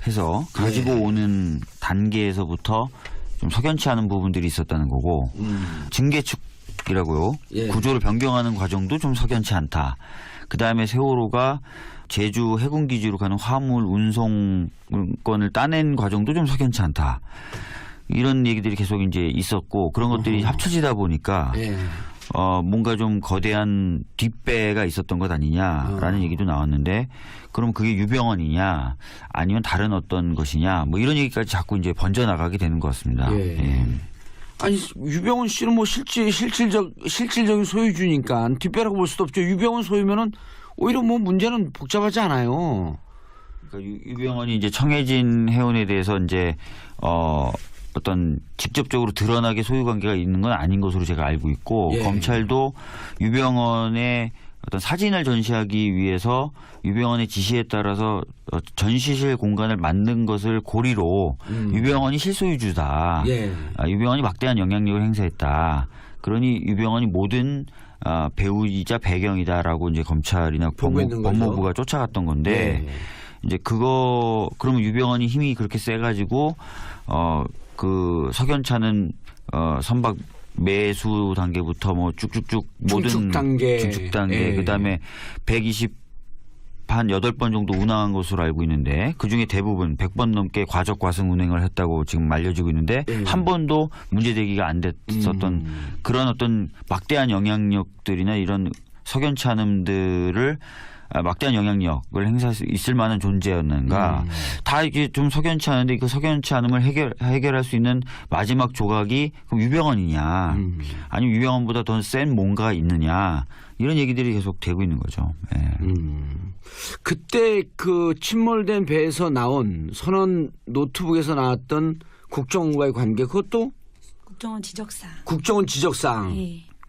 해서 가지고 오는 단계에서부터 좀 석연치 않은 부분들이 있었다는 거고 증개축이라고요. 구조를 변경하는 과정도 좀 석연치 않다. 그다음에 세월호가 제주 해군기지로 가는 화물 운송권을 따낸 과정도 좀 석연치 않다. 이런 얘기들이 계속 이제 있었고 그런 것들이 합쳐지다 보니까 뭔가 좀 거대한 뒷배가 있었던 것 아니냐라는 얘기도 나왔는데 그럼 그게 유병언이냐 아니면 다른 어떤 것이냐 뭐 이런 얘기까지 자꾸 이제 번져나가게 되는 것 같습니다. 아니 유병언 씨는 뭐 실질적인 소유주니까 뒷배라고 볼 수도 없죠. 유병언 소유면은 오히려 뭐 문제는 복잡하지 않아요. 그러니까 유병언이 이제 청해진 해운에 대해서 이제 어떤 직접적으로 드러나게 소유 관계가 있는 건 아닌 것으로 제가 알고 있고 검찰도 유병언의 어떤 사진을 전시하기 위해서 유병언의 지시에 따라서 전시실 공간을 만든 것을 고리로 유병언이 실소유주다. 유병언이 막대한 영향력을 행사했다. 그러니 유병언이 모든 배우이자 배경이다라고 이제 검찰이나 법무부가 쫓아갔던 건데 이제 그러면 유병언이 힘이 그렇게 세가지고 그 석연찮은 선박 매수 단계부터 뭐 쭉쭉쭉 모든 중축 단계 그다음에 128번 정도 운항한 것으로 알고 있는데 그중에 대부분 100번 넘게 과적 과승 운행을 했다고 지금 알려지고 있는데 한 번도 문제제기가 안 됐었던 그런 어떤 막대한 영향력들이나 이런 석연치 않음들을 막대한 영향력을 행사할 수 있을 만한 존재였는가. 다 이게 좀 석연치 않은데 그 석연치 않음을 해결할 수 있는 마지막 조각이 그럼 유병언이냐 아니면 유병언보다 더 센 뭔가가 있느냐 이런 얘기들이 계속 되고 있는 거죠. 그때 그 침몰된 배에서 나온 선언 노트북에서 나왔던 국정원과의 관계 그것도 국정원 지적사항.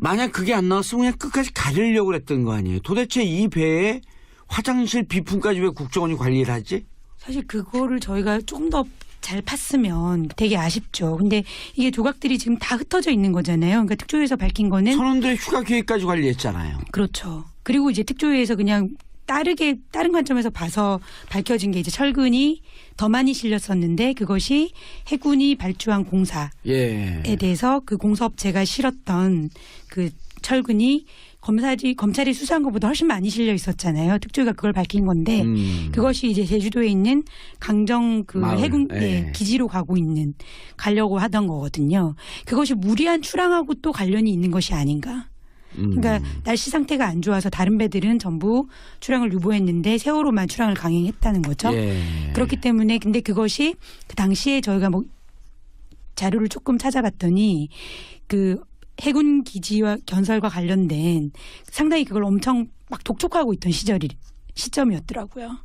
만약 그게 안 나왔으면 그냥 끝까지 가리려고 했던 거 아니에요. 도대체 이 배에 화장실 비품까지 왜 국정원이 관리를 하지? 사실 그거를 저희가 조금 더 잘 팠으면 되게 아쉽죠. 근데 이게 조각들이 지금 다 흩어져 있는 거잖아요. 그러니까 특조위에서 밝힌 거는 선원들의 휴가 계획까지 관리했잖아요. 그렇죠. 그리고 이제 특조위에서 그냥 다른 관점에서 봐서 밝혀진 게 이제 철근이 더 많이 실렸었는데 그것이 해군이 발주한 공사에 대해서 그 공사업체가 실었던 그 철근이 검찰이 수사한 것보다 훨씬 많이 실려 있었잖아요. 특조위가 그걸 밝힌 건데 그것이 이제 제주도에 있는 강정 그 해군 기지로 가려고 하던 거거든요. 그것이 무리한 출항하고 또 관련이 있는 것이 아닌가. 그러니까 날씨 상태가 안 좋아서 다른 배들은 전부 출항을 유보했는데 세월호만 출항을 강행했다는 거죠. 그렇기 때문에 근데 그것이 그 당시에 저희가 뭐 자료를 조금 찾아봤더니 그 해군 기지와 건설과 관련된 상당히 그걸 엄청 막 독촉하고 있던 시점이었더라고요.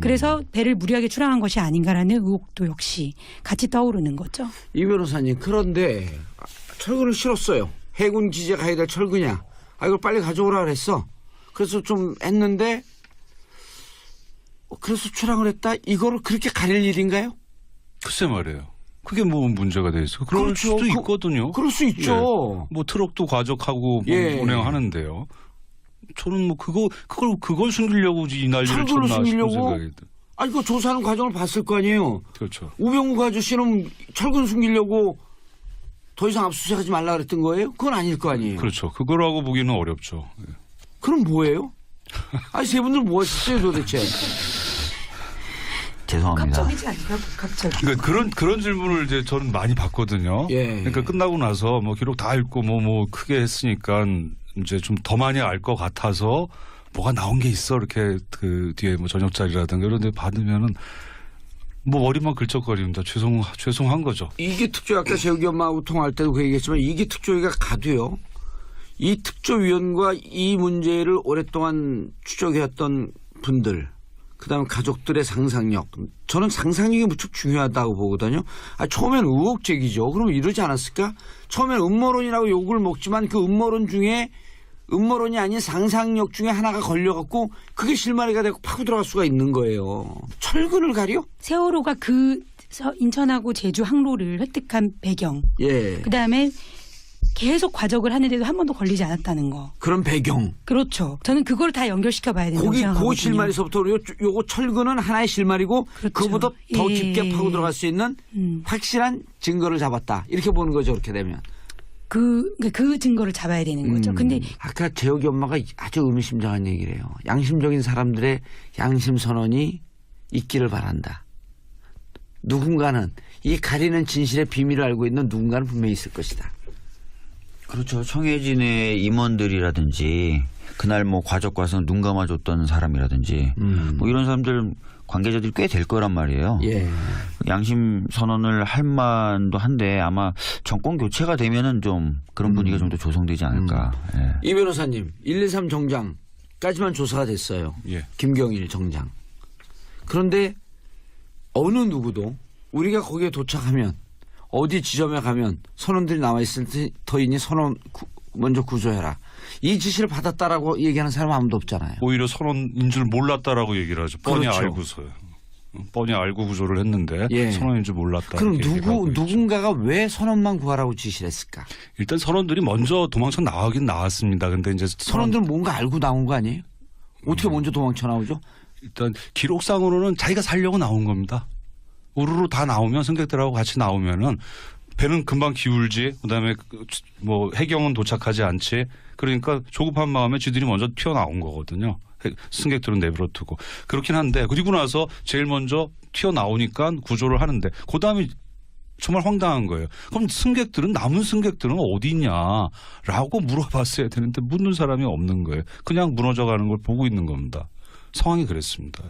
그래서 배를 무리하게 출항한 것이 아닌가라는 의혹도 역시 같이 떠오르는 거죠. 이 변호사님 그런데 철근을 실었어요. 해군 기지에 가야 될 철근이야. 이걸 빨리 가져오라 그랬어. 그래서 좀 했는데 그래서 출항을 했다. 이거를 그렇게 가릴 일인가요? 글쎄 말이에요. 그게 뭐 문제가 돼 있어. 그럴 수도 있거든요. 그럴 수 있죠. 뭐 트럭도 과적하고 운행하는데요. 저는 뭐 그걸 숨기려고 이 난리를 쳤나 싶은 생각이 들어요. 이거 조사하는 과정을 봤을 거 아니에요. 그렇죠. 우병우 아저씨는 철근 숨기려고 더 이상 압수수색하지 말라 그랬던 거예요? 그건 아닐 거 아니에요. 그렇죠. 그거라고 보기는 어렵죠. 그럼 뭐예요? 세 분들 뭐 하셨어요 도대체? 죄송합니다. 갑자기지 아닌가? 갑자기. 그러니까 그런 질문을 이제 저는 많이 받거든요. 그러니까 끝나고 나서 뭐 기록 다 읽고 뭐 크게 했으니까 이제 좀 더 많이 알 것 같아서 뭐가 나온 게 있어 이렇게 그 뒤에 뭐 저녁 자리라든가 이런 데 받으면은 뭐 머리만 긁적거립니다. 죄송한 거죠. 이기 특조위 아까 재욱이 엄마하고 통화할 때도 그 얘기했지만 이기 특조위가 가도요. 이 특조위원과 이 문제를 오랫동안 추적해왔던 분들 그다음에 가족들의 상상력. 저는 상상력이 무척 중요하다고 보거든요. 처음엔 의혹 제기죠. 그럼 이러지 않았을까? 처음엔 음모론이라고 욕을 먹지만 그 음모론 중에 음모론이 아닌 상상력 중에 하나가 걸려갖고 그게 실마리가 되고 파고 들어갈 수가 있는 거예요. 철근을 가려? 세월호가 그 인천하고 제주 항로를 획득한 배경. 그다음에 계속 과적을 하는데도 한 번도 걸리지 않았다는 거. 그런 배경. 그렇죠. 저는 그걸 다 연결시켜 봐야 된다고 생각하거든요. 그 실마리서부터 요거 철근은 하나의 실마리고 그렇죠. 그보다 더 예. 깊게 파고 들어갈 수 있는 확실한 증거를 잡았다. 이렇게 보는 거죠. 그렇게 되면. 그 증거를 잡아야 되는 거죠. 근데 아까 재혁이 엄마가 아주 의미심장한 얘기를 해요. 양심적인 사람들의 양심 선언이 있기를 바란다. 누군가는 이 가리는 진실의 비밀을 알고 있는 누군가는 분명히 있을 것이다. 그렇죠. 청해진의 임원들이라든지 그날 뭐 과적 가서 눈 감아줬던 사람이라든지 뭐 이런 사람들 관계자들이 꽤 될 거란 말이에요. 예. 양심 선언을 할 만도 한데 아마 정권 교체가 되면은 좀 그런 분위기가 좀 더 조성되지 않을까. 예. 이 변호사님 113 정장까지만 조사가 됐어요. 예. 김경일 정장. 그런데 어느 누구도 우리가 거기에 도착하면 어디 지점에 가면 선원들이 나와 있을 터이니 선원 먼저 구조해라. 이 지시를 받았다라고 얘기하는 사람 아무도 없잖아요. 오히려 선언인 줄 몰랐다라고 얘기를 하죠. 뻔히 그렇죠. 알고서요. 뻔히 알고 구조를 했는데 예. 선언인 줄 몰랐다. 그럼 이렇게 얘기하고 있죠. 누군가가 왜 선원만 구하라고 지시를 했을까? 일단 선원들이 먼저 도망쳐 나가긴 나왔습니다. 근데 이제 선원들은 뭔가 알고 나온 거 아니에요? 어떻게 먼저 도망쳐 나오죠? 일단 기록상으로는 자기가 살려고 나온 겁니다. 우르르 다 나오면 승객들하고 같이 나오면은 배는 금방 기울지, 그다음에 뭐 해경은 도착하지 않지. 그러니까 조급한 마음에 쥐들이 먼저 튀어나온 거거든요. 승객들은 내버려 두고. 그렇긴 한데 그리고 나서 제일 먼저 튀어나오니까 구조를 하는데 그다음에 정말 황당한 거예요. 그럼 남은 승객들은 어디 있냐라고 물어봤어야 되는데 묻는 사람이 없는 거예요. 그냥 무너져가는 걸 보고 있는 겁니다. 상황이 그랬습니다.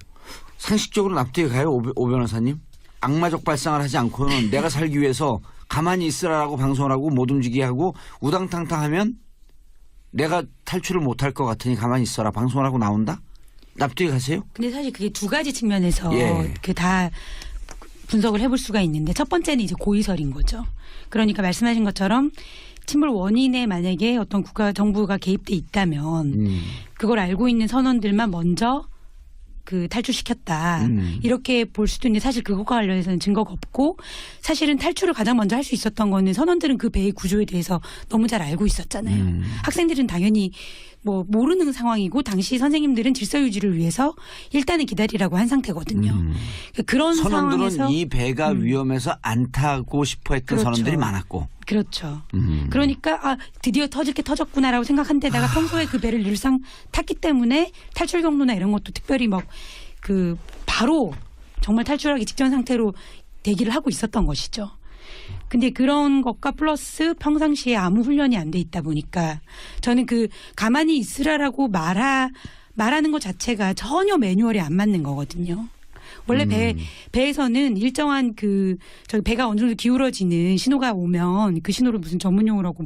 상식적으로 납득이 가요, 오 변호사님? 악마적 발상을 하지 않고는 내가 살기 위해서 가만히 있으라고 방송을 하고 못 움직이게 하고 우당탕탕 하면 내가 탈출을 못할 것 같으니 가만히 있어라 방송을 하고 나온다? 납득이 가세요? 근데 사실 그게 두 가지 측면에서 예. 다 분석을 해볼 수가 있는데 첫 번째는 이제 고의설인 거죠. 그러니까 말씀하신 것처럼 침몰 원인에 만약에 어떤 정부가 개입돼 있다면 그걸 알고 있는 선원들만 먼저 탈출시켰다. 이렇게 볼 수도 있는데 사실 그것과 관련해서는 증거가 없고 사실은 탈출을 가장 먼저 할 수 있었던 거는 선원들은 그 배의 구조에 대해서 너무 잘 알고 있었잖아요. 학생들은 당연히 뭐 모르는 상황이고 당시 선생님들은 질서 유지를 위해서 일단은 기다리라고 한 상태거든요. 그런 선원들은 상황에서 이 배가 위험해서 안 타고 싶어 했던 그렇죠. 선원들이 많았고. 그렇죠. 그러니까 드디어 터질 게 터졌구나라고 생각한 데다가 평소에 그 배를 늘상 탔기 때문에 탈출 경로나 이런 것도 특별히 바로 정말 탈출하기 직전 상태로 대기를 하고 있었던 것이죠. 근데 그런 것과 플러스 평상시에 아무 훈련이 안 돼 있다 보니까 저는 가만히 있으라라고 말하는 것 자체가 전혀 매뉴얼에 안 맞는 거거든요. 원래 배에서는 일정한 배가 어느 정도 기울어지는 신호가 오면 그 신호를 무슨 전문 용어라고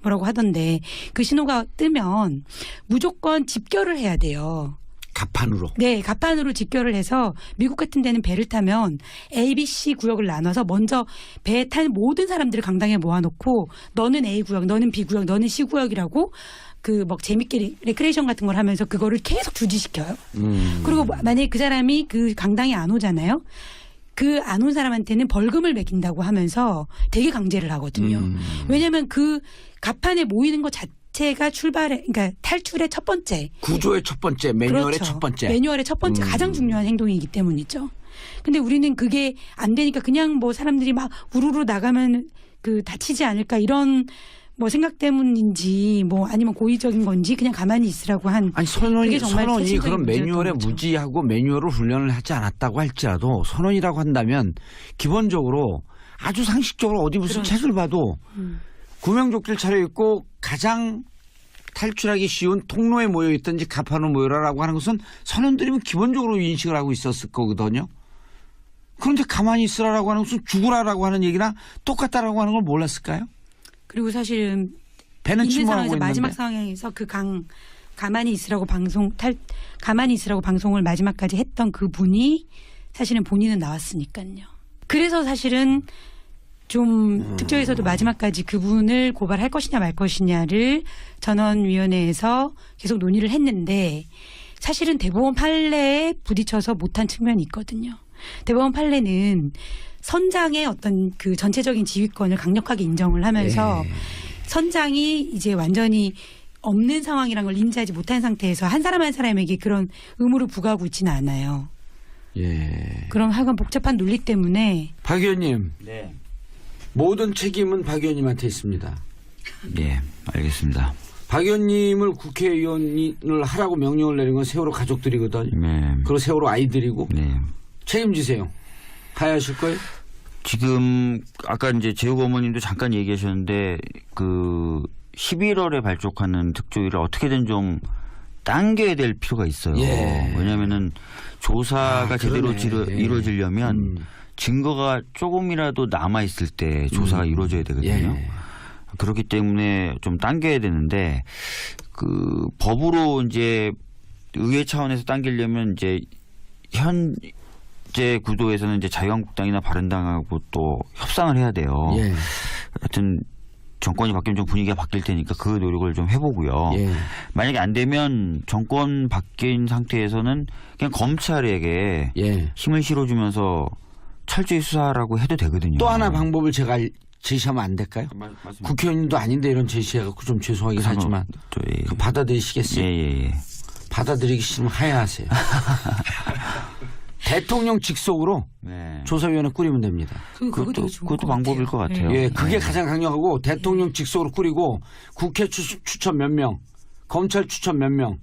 뭐라고 하던데 그 신호가 뜨면 무조건 집결을 해야 돼요. 갑판으로. 네, 갑판으로 집결을 해서 미국 같은 데는 배를 타면 A, B, C 구역을 나눠서 먼저 배에 탄 모든 사람들을 강당에 모아놓고 너는 A 구역, 너는 B 구역, 너는 C 구역이라고 재밌게 레크레이션 같은 걸 하면서 그거를 계속 주지시켜요. 그리고 만약에 그 사람이 그 강당에 안 오잖아요. 그 안 온 사람한테는 벌금을 매긴다고 하면서 되게 강제를 하거든요. 왜냐하면 그 갑판에 모이는 것 자체가 그러니까 탈출의 첫 번째. 구조의 첫 번째, 매뉴얼의 그렇죠. 첫 번째. 매뉴얼의 첫 번째 가장 중요한 행동이기 때문이죠. 근데 우리는 그게 안 되니까 그냥 사람들이 막 우르르 나가면 다치지 않을까 이런 생각 때문인지 아니면 고의적인 건지 그냥 가만히 있으라고 아니 선원이 최신적인 그런 매뉴얼에 문제였던 거죠. 무지하고 매뉴얼을 훈련을 하지 않았다고 할지라도 선원이라고 한다면 기본적으로 아주 상식적으로 어디 무슨 책을 봐도 구명조끼를 차려입고 가장 탈출하기 쉬운 통로에 모여있든지 갑판으로 모여라라고 하는 것은 선원들이면 기본적으로 인식을 하고 있었을 거거든요. 그런데 가만히 있으라라고 하는 것은 죽으라라고 하는 얘기나 똑같다라고 하는 걸 몰랐을까요? 그리고 사실은 배는 있는 침몰하고 상황에서 있는데. 마지막 상황에서 가만히 있으라고 방송을 마지막까지 했던 그 분이 사실은 본인은 나왔으니까요. 그래서 사실은 좀 특조에서도 마지막까지 그분을 고발할 것이냐 말 것이냐를 전원위원회에서 계속 논의를 했는데 사실은 대법원 판례에 부딪혀서 못한 측면이 있거든요. 대법원 판례는 선장의 어떤 전체적인 지휘권을 강력하게 인정을 하면서 선장이 이제 완전히 없는 상황이란 걸 인지하지 못한 상태에서 한 사람 한 사람에게 그런 의무를 부과하고 있지는 않아요. 예. 그럼 하여간 복잡한 논리 때문에. 박 의원님. 네. 모든 책임은 박 의원님한테 있습니다. 네, 알겠습니다. 박 의원님을 국회의원을 하라고 명령을 내린 건 세월호 가족들이거든. 네. 그리고 세월호 아이들이고. 네. 책임지세요. 하야하실 거예요? 지금 아까 이제 재욱 어머님도 잠깐 얘기하셨는데 그 11월에 발족하는 특조위를 어떻게든 좀 당겨야 될 필요가 있어요. 예. 왜냐하면은 조사가 제대로 그러네. 이루어지려면 증거가 조금이라도 남아 있을 때 조사가 이루어져야 되거든요. 예. 그렇기 때문에 좀 당겨야 되는데 그 법으로 이제 의회 차원에서 당기려면 이제 현재 구도에서는 이제 자유한국당이나 바른당하고 또 협상을 해야 돼요. 예. 하여튼 정권이 바뀌면 좀 분위기가 바뀔 테니까 그 노력을 좀 해보고요. 예. 만약에 안 되면 정권 바뀐 상태에서는 그냥 검찰에게 예. 힘을 실어주면서 철저히 수사하라고 해도 되거든요. 또 하나 방법을 제가 제시하면 안 될까요? 맞습니다. 국회의원님도 아닌데 이런 제시해갖고 좀 죄송하긴 하지만 그 받아들이시겠어요? 예. 받아들이기 싫으면 하야하세요. 대통령 직속으로 네. 조사위원회 꾸리면 됩니다. 그것도 방법일 것 같아요. 예, 그게 네. 가장 강력하고 대통령 직속으로 꾸리고 국회 추천 몇 명, 검찰 추천 몇 명,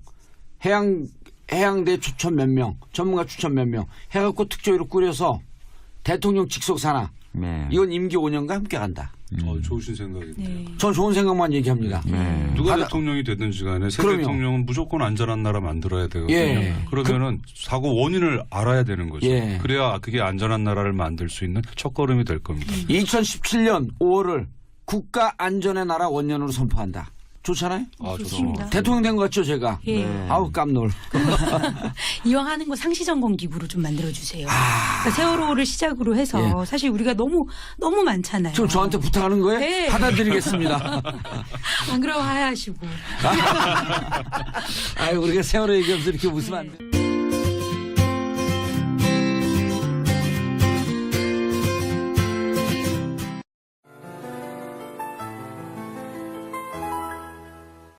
해양대 추천 몇 명, 전문가 추천 몇 명 해갖고 특조위로 꾸려서 대통령 직속 산하. 네. 이건 임기 5년간 함께 간다. 좋으신 생각인데요. 네. 전 좋은 생각만 얘기합니다. 누가 대통령이 됐든지 간에 새 그럼요. 대통령은 무조건 안전한 나라 만들어야 되거든요. 예. 그러면은 사고 원인을 알아야 되는 거죠. 예. 그래야 그게 안전한 나라를 만들 수 있는 첫걸음이 될 겁니다. 2017년 5월을 국가 안전의 나라 원년으로 선포한다. 좋잖아요? 좋습니다. 대통령 된 것 같죠, 제가? 예. 아우, 깜놀. 이왕 하는 거 상시점검 기구로 좀 만들어주세요. 그러니까 세월호를 시작으로 해서 예. 사실 우리가 너무 많잖아요. 지금 저한테 부탁하는 거예요? 네. 받아드리겠습니다. 안 그러면 하야하시고. 아유, 우리가 세월호 얘기하면서 이렇게 웃으면 안 돼.